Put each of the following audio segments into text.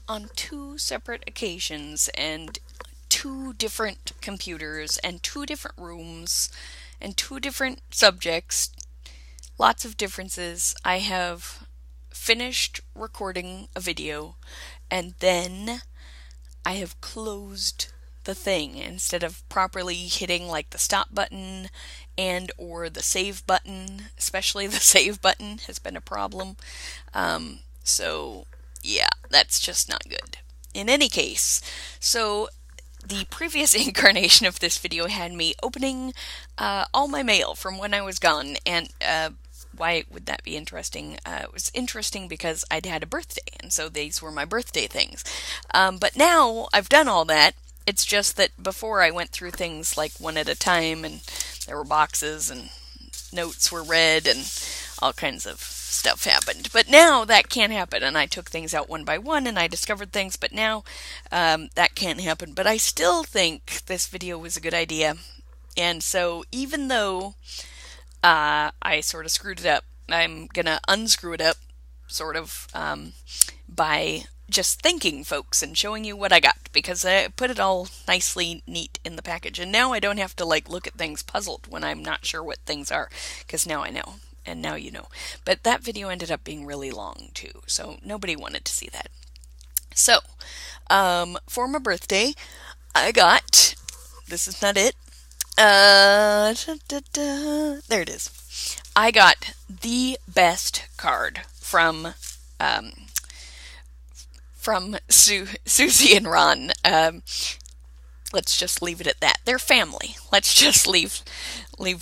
on two separate occasions and two different computers and two different rooms and two different subjects, lots of differences. I have finished recording a video and then I have closed the thing instead of properly hitting like the stop button and or the save button. Especially the save button has been a problem. So yeah, that's just not good. In any case, so the previous incarnation of this video had me opening all my mail from when I was gone, and why would that be interesting? It was interesting because I'd had a birthday, and so these were my birthday things. But now I've done all that. It's just that before I went through things like one at a time, and there were boxes, and notes were read, and all kinds of stuff happened. But now that can't happen, and I took things out one by one, and I discovered things, but now that can't happen. But I still think this video was a good idea, and so even though I sort of screwed it up, I'm gonna unscrew it up, sort of, by just thanking folks and showing you what I got, because I put it all nicely neat in the package, and now I don't have to like look at things puzzled when I'm not sure what things are, because now I know, and now you know. But that video ended up being really long too, so nobody wanted to see that. So, for my birthday, I got, this is not it, there it is. I got the best card from Susie and Ron. Let's just leave it at that. They're family. Let's just leave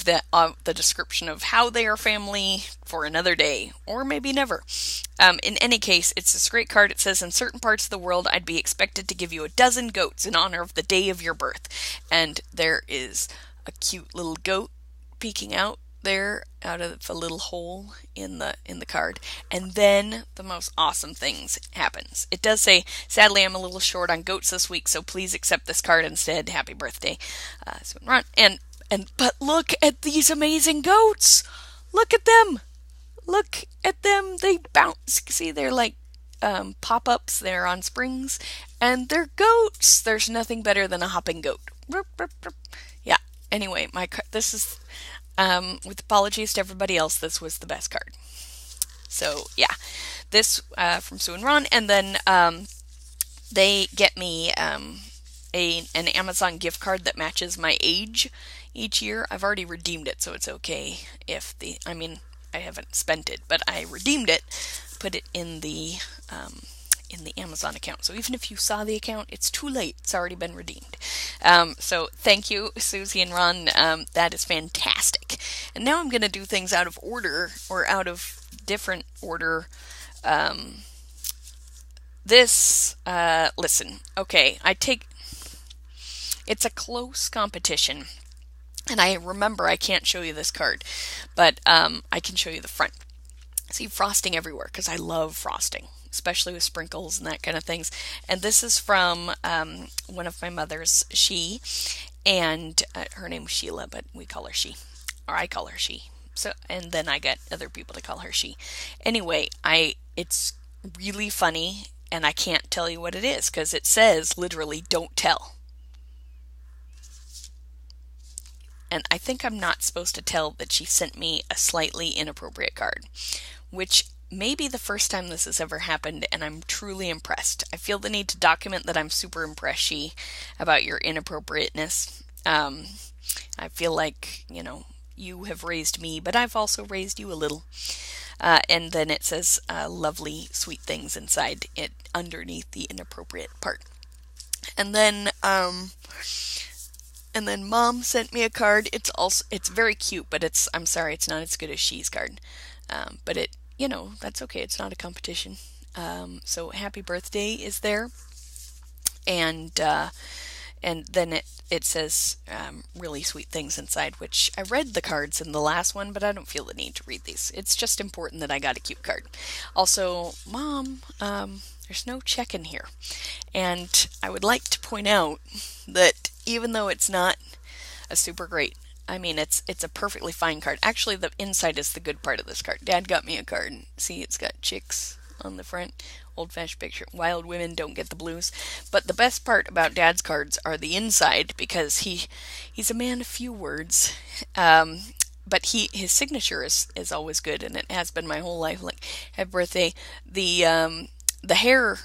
that the description of how they are family for another day, or maybe never. In any case, it's this great card. It says, in certain parts of the world, I'd be expected to give you a dozen goats in honor of the day of your birth. And there is a cute little goat peeking out there out of a little hole in the card, and then the most awesome things happens. It does say, sadly I'm a little short on goats this week, so please accept this card instead. Happy birthday, Ron. But look at these amazing goats. Look at them. They bounce. See, they're like pop-ups. They're on springs, and they're goats. There's nothing better than a hopping goat. Yeah. Anyway, this is, with apologies to everybody else, this was the best card. So yeah, this from Sue and Ron, and then they get me an Amazon gift card that matches my age each year. I've already redeemed it, so it's okay if I haven't spent it, but I redeemed it, put it in the Amazon account. So even if you saw the account, it's too late. It's already been redeemed. So thank you, Susie and Ron. That is fantastic. And now I'm going to do things out of order, or out of different order. Listen, okay, it's a close competition. And I remember I can't show you this card, but I can show you the front. See, frosting everywhere, because I love frosting, especially with sprinkles and that kind of things. And this is from one of my mother's, and her name is Sheila, but we call her she, or I call her she. So, and then I get other people to call her she. Anyway, it's really funny, and I can't tell you what it is, because it says literally, don't tell. And I think I'm not supposed to tell that she sent me a slightly inappropriate card, which may be the first time this has ever happened, and I'm truly impressed. I feel the need to document that I'm super impressed, she, about your inappropriateness. I feel like, you have raised me, but I've also raised you a little. And then it says lovely, sweet things inside it, underneath the inappropriate part. And then Mom sent me a card. It's very cute, but I'm sorry, it's not as good as she's card. But that's okay. It's not a competition. So happy birthday is there. And then it says really sweet things inside, which I read the cards in the last one, but I don't feel the need to read these. It's just important that I got a cute card. Also, Mom, there's no check in here. And I would like to point out that even though it's not a super great, it's a perfectly fine card. Actually, the inside is the good part of this card. Dad got me a card. See, it's got chicks on the front. Old-fashioned picture. Wild women don't get the blues. But the best part about Dad's cards are the inside, because he's a man of few words. But his signature is always good, and it has been my whole life. Like, at birthday, the hair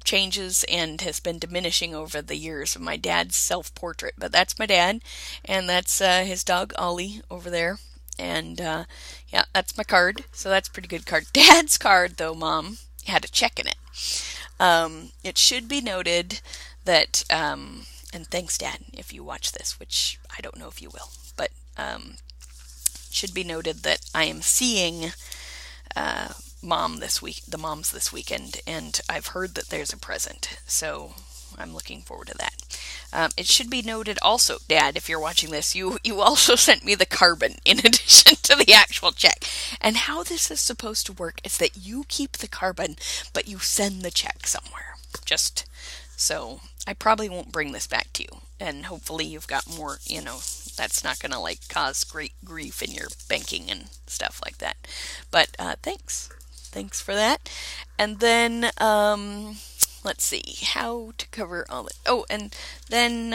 changes and has been diminishing over the years of my dad's self-portrait. But that's my dad, and that's his dog Ollie over there. And yeah, that's my card. So that's a pretty good card. Dad's card, though, Mom, had a check in it. It should be noted that, and thanks, Dad, if you watch this, which I don't know if you will, but should be noted that I am seeing the moms this weekend, and I've heard that there's a present, so I'm looking forward to that. It should be noted also, Dad, if you're watching this, you also sent me the carbon in addition to the actual check. And how this is supposed to work is that you keep the carbon, but you send the check somewhere. Just so I probably won't bring this back to you, and hopefully you've got more, that's not going to like cause great grief in your banking and stuff like that. But thanks for that. And then let's see how to cover all it. Oh, and then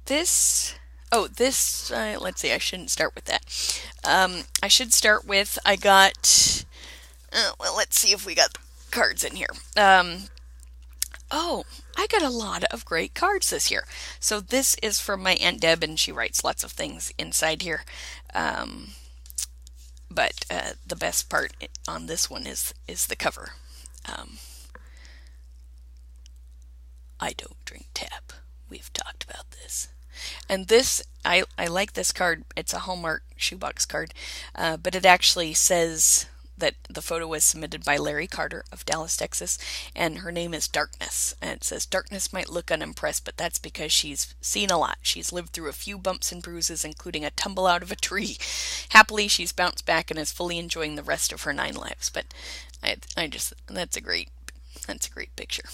this. Oh, this. Let's see. I shouldn't start with that. I should start with. I got. Well, let's see if we got cards in here. Oh, I got a lot of great cards this year. So this is from my Aunt Deb, and she writes lots of things inside here. But the best part on this one is the cover. I don't drink tap. We've talked about this. And this, I like this card. It's a Hallmark shoebox card, but it actually says that the photo was submitted by Larry Carter of Dallas, Texas, and her name is Darkness. And it says, Darkness might look unimpressed, but that's because she's seen a lot. She's lived through a few bumps and bruises, including a tumble out of a tree. Happily, she's bounced back and is fully enjoying the rest of her 9 lives. But that's a great picture.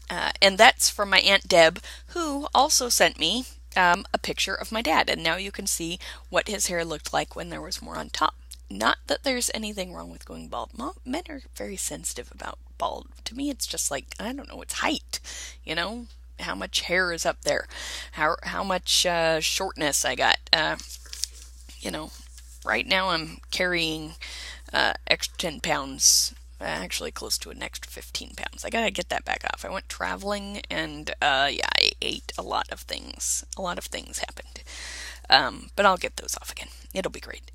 And that's from my Aunt Deb, who also sent me a picture of my dad. And now you can see what his hair looked like when there was more on top. Not that there's anything wrong with going bald. Men are very sensitive about bald. To me, it's just like, I don't know, it's height. How much hair is up there. How much shortness I got. Right now I'm carrying extra 10 pounds. Actually close to an extra 15 pounds. I gotta get that back off. I went traveling and I ate a lot of things. A lot of things happened. But I'll get those off again. It'll be great.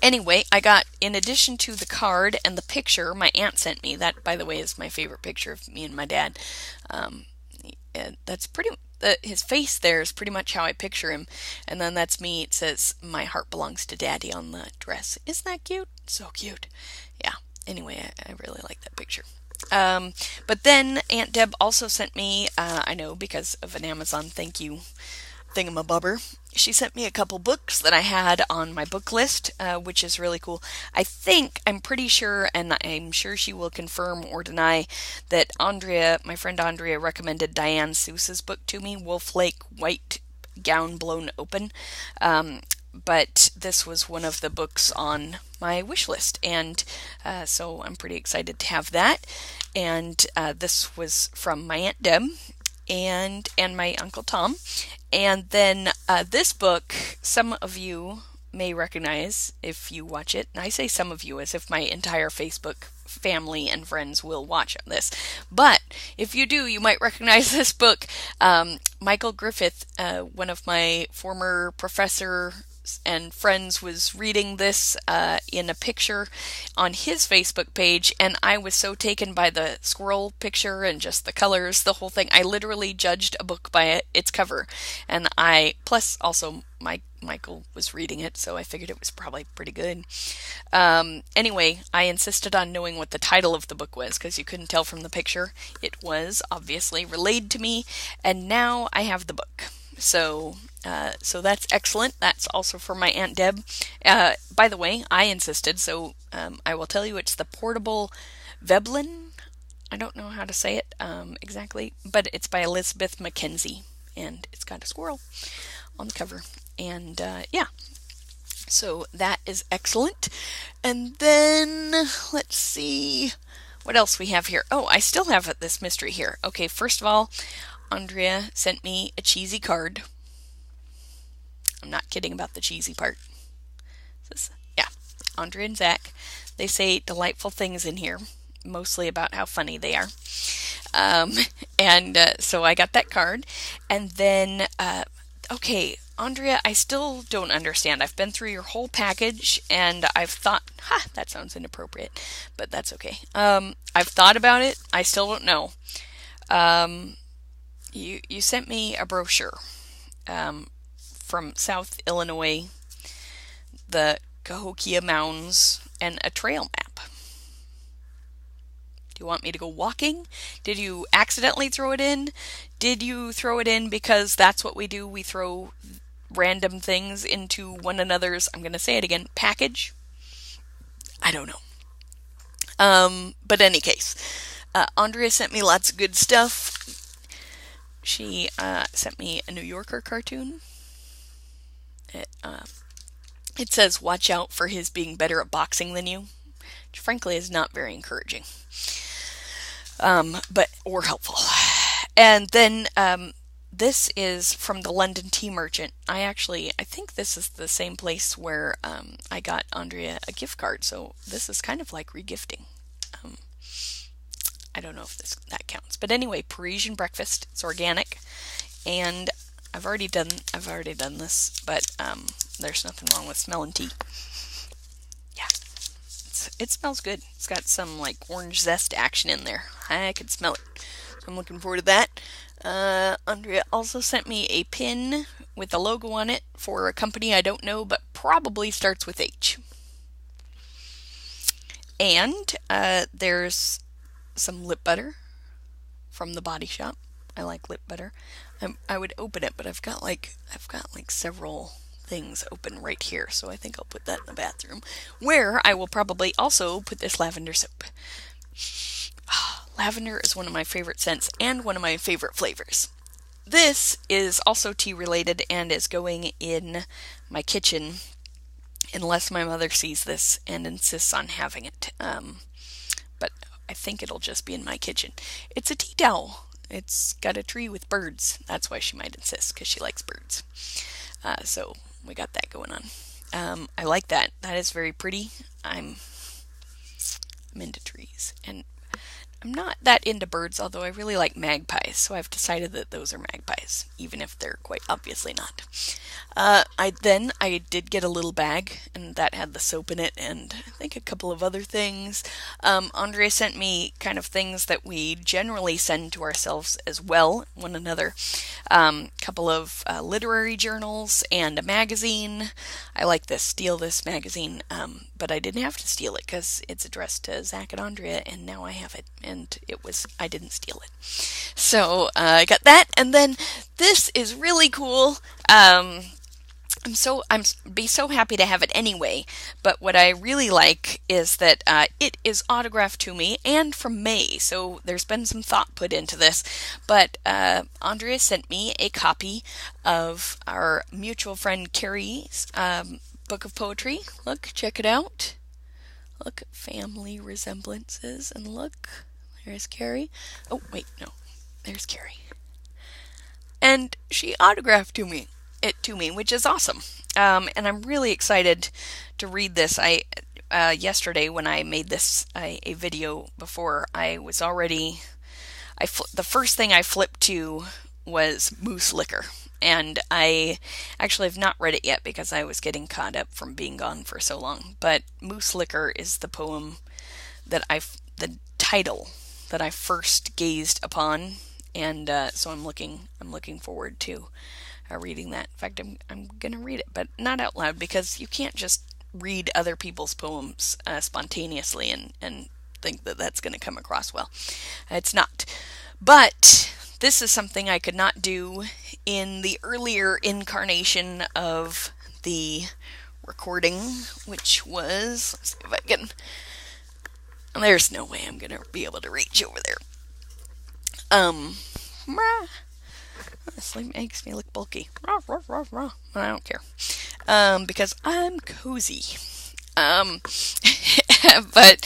Anyway, I got, in addition to the card and the picture my aunt sent me, that, by the way, is my favorite picture of me and my dad. That's pretty, his face there is pretty much how I picture him. And then that's me. It says, my heart belongs to Daddy on the dress. Isn't that cute? So cute. Yeah. Anyway, I really like that picture. But then Aunt Deb also sent me, I know because of an Amazon thank you thingamabobber, she sent me a couple books that I had on my book list, which is really cool. I'm pretty sure, and I'm sure she will confirm or deny, that my friend Andrea recommended Diane Seuss's book to me, Wolf Lake White Gown Blown Open. But this was one of the books on my wish list, and so I'm pretty excited to have that. And this was from my Aunt Deb and my Uncle Tom. And then this book, some of you may recognize if you watch it. And I say some of you as if my entire Facebook family and friends will watch this. But if you do, you might recognize this book. Michael Griffith, one of my former professor and friends, was reading this in a picture on his Facebook page, and I was so taken by the squirrel picture and just the colors, the whole thing. I literally judged a book by its cover, and plus also Michael was reading it, so I figured it was probably pretty good. Anyway, I insisted on knowing what the title of the book was, because you couldn't tell from the picture. It was obviously relayed to me, and now I have the book. So that's excellent. That's also for my Aunt Deb. By the way, I insisted, so I will tell you it's the Portable Veblen. I don't know how to say it exactly, but it's by Elizabeth Mackenzie, and it's got a squirrel on the cover. And yeah, So that is excellent. And then, let's see what else we have here. Oh, I still have this mystery here. Okay, first of all, Andrea sent me a cheesy card. I'm not kidding about the cheesy part. Yeah, Andrea and Zach, they say delightful things in here, mostly about how funny they are. Um, and so I got that card. And then, okay, Andrea, I still don't understand. I've been through your whole package and I've thought, that sounds inappropriate, but that's okay. I've thought about it. I still don't know. You sent me a brochure from South Illinois, the Cahokia Mountains, and a trail map. Do you want me to go walking? Did you accidentally throw it in? Did you throw it in because that's what we do? We throw random things into one another's, I'm going to say it again, package? I don't know. But any case, Andrea sent me lots of good stuff. She sent me a New Yorker cartoon. It says, watch out for his being better at boxing than you, which frankly is not very encouraging. Or helpful. And then this is from the London Tea Merchant. I think this is the same place where I got Andrea a gift card, so this is kind of like regifting. I don't know if that counts, but anyway, Parisian breakfast. It's organic, and I've already done this, but there's nothing wrong with smelling tea. Yeah. It smells good. It's got some like orange zest action in there. I can smell it. So I'm looking forward to that. Andrea also sent me a pin with a logo on it for a company I don't know, but probably starts with H. And there's some lip butter from the Body Shop. I like lip butter. I would open it, but I've got like several things open right here, so I think I'll put that in the bathroom, where I will probably also put this lavender soap. Lavender is one of my favorite scents and one of my favorite flavors. This is also tea related and is going in my kitchen unless my mother sees this and insists on having it. But I think it'll just be in my kitchen. It's a tea towel. It's got a tree with birds. That's why she might insist, because she likes birds. So we got that going on. I like that. That is very pretty. I'm into trees, and I'm not that into birds, although I really like magpies, so I've decided that those are magpies, even if they're quite obviously not. I did get a little bag, and that had the soap in it, and I think a couple of other things. Andrea sent me kind of things that we generally send to ourselves as well, one another. Couple of literary journals and a magazine. I like this Steal This magazine, but I didn't have to steal it because it's addressed to Zach and Andrea, and now I have it, and I didn't steal it. So I got that, and then this is really cool. I'm so happy to have it anyway, but what I really like is that it is autographed to me and from May, so there's been some thought put into this, but Andrea sent me a copy of our mutual friend Carrie's book of poetry. Look, check it out. Look, family resemblances, and look, there's Carrie. Oh, wait, no, there's Carrie. And she autographed it to me, which is awesome. And I'm really excited to read this. Yesterday when I made this a video before, the first thing I flipped to was Moose Liquor, and I actually have not read it yet because I was getting caught up from being gone for so long. But Moose Liquor is the poem the title that I first gazed upon, and so I'm looking forward to reading that. In fact, I'm gonna read it, but not out loud, because you can't just read other people's poems spontaneously and think that that's gonna come across well. It's not. But this is something I could not do in the earlier incarnation of the recording, which was, let's see if I can. There's no way I'm gonna be able to reach over there. This makes me look bulky. I don't care. because I'm cozy. Um, but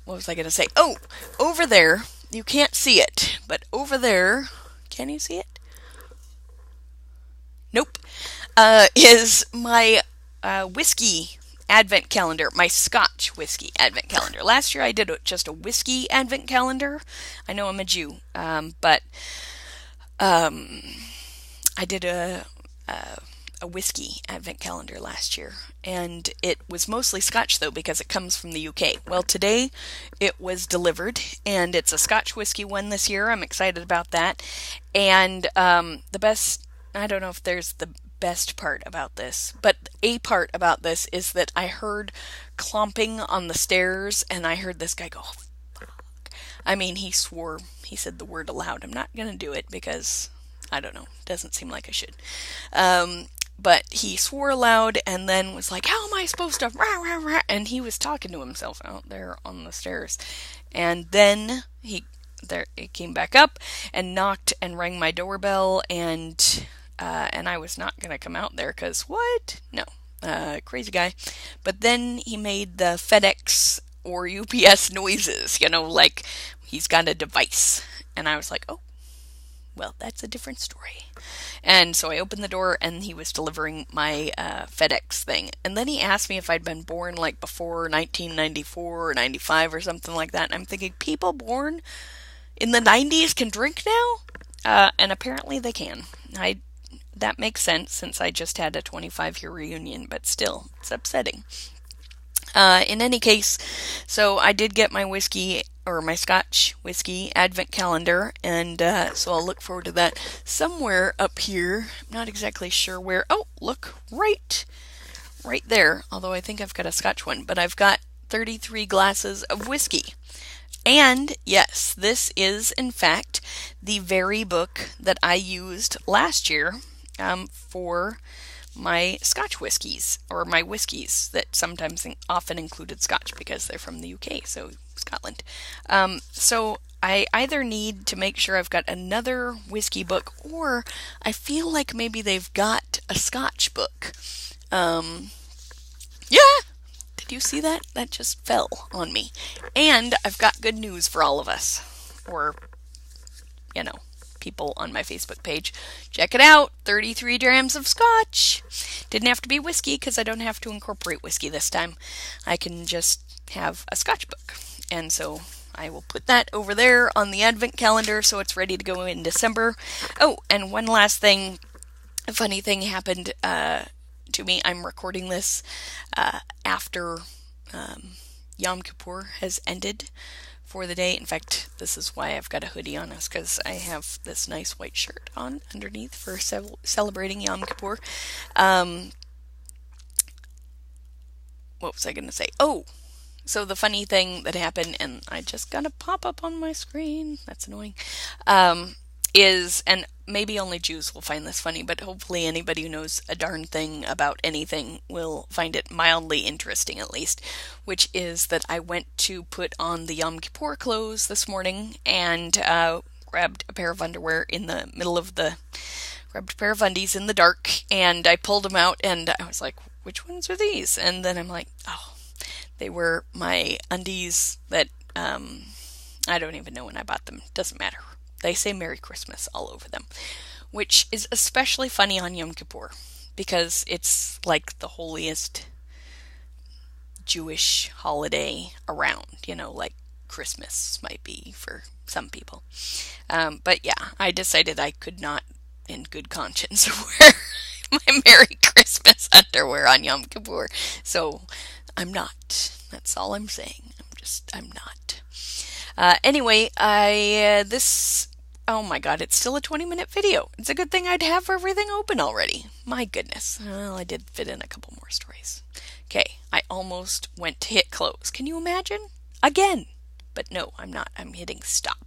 what was I going to say? Oh, over there, you can't see it, but over there, can you see it? Nope. Is my whiskey advent calendar, my Scotch whiskey advent calendar. Last year I did just a whiskey advent calendar. I know I'm a Jew, but um, I did a whiskey advent calendar last year, and it was mostly Scotch though because it comes from the UK. Well, today it was delivered, and it's a Scotch whiskey one this year. I'm excited about that, and the best. I don't know if there's the best part about this, but a part about this is that I heard clomping on the stairs, and I heard this guy go. I mean, he swore. He said the word aloud. I'm not gonna do it because I don't know. Doesn't seem like I should. Um, but he swore aloud and then was like, "How am I supposed to?" Rah, rah, rah," and he was talking to himself out there on the stairs. And then he came back up and knocked and rang my doorbell, and I was not gonna come out there because what? No, crazy guy. But then he made the FedEx or UPS noises, like he's got a device, and I was like, oh, well, that's a different story. And so I opened the door, and he was delivering my FedEx thing. And then he asked me if I'd been born like before 1994 or 95 or something like that. And I'm thinking, people born in the 90s can drink now? And apparently they can. That makes sense since I just had a 25-year reunion, but still, it's upsetting. In any case, so I did get my whiskey or my Scotch whiskey advent calendar, and so I'll look forward to that somewhere up here. I'm not exactly sure where. Oh, look, right there. Although I think I've got a Scotch one, but I've got 33 glasses of whiskey. And yes, this is in fact the very book that I used last year for my Scotch whiskies, or my whiskies that sometimes often included Scotch because they're from the UK, so Scotland. So I either need to make sure I've got another whiskey book, or I feel like maybe they've got a Scotch book. Yeah! Did you see that? That just fell on me. And I've got good news for all of us. Or, people on my Facebook page. Check it out, 33 grams of Scotch. Didn't have to be whiskey because I don't have to incorporate whiskey this time. I can just have a Scotch book. And so I will put that over there on the advent calendar so it's ready to go in December. Oh, and one last thing. A funny thing happened to me. I'm recording this after Yom Kippur has ended for the day. In fact, this is why I've got a hoodie on, is because I have this nice white shirt on underneath for celebrating Yom Kippur. What was I going to say? Oh, so the funny thing that happened, and I just got to pop up on my screen, that's annoying, is, and maybe only Jews will find this funny, but hopefully anybody who knows a darn thing about anything will find it mildly interesting at least, which is that I went to put on the Yom Kippur clothes this morning and grabbed a pair of underwear in the middle of grabbed a pair of undies in the dark, and I pulled them out and I was like, which ones are these? And then I'm like, oh, they were my undies that, I don't even know when I bought them, doesn't matter. They say Merry Christmas all over them, which is especially funny on Yom Kippur because it's like the holiest Jewish holiday around, like Christmas might be for some people. But yeah, I decided I could not, in good conscience, wear my Merry Christmas underwear on Yom Kippur. So I'm not. That's all I'm saying. I'm not. Anyway, oh my god, it's still a 20-minute video. It's a good thing I'd have everything open already. My goodness. Well, I did fit in a couple more stories. Okay, I almost went to hit close. Can you imagine? Again. But no, I'm not. I'm hitting stop.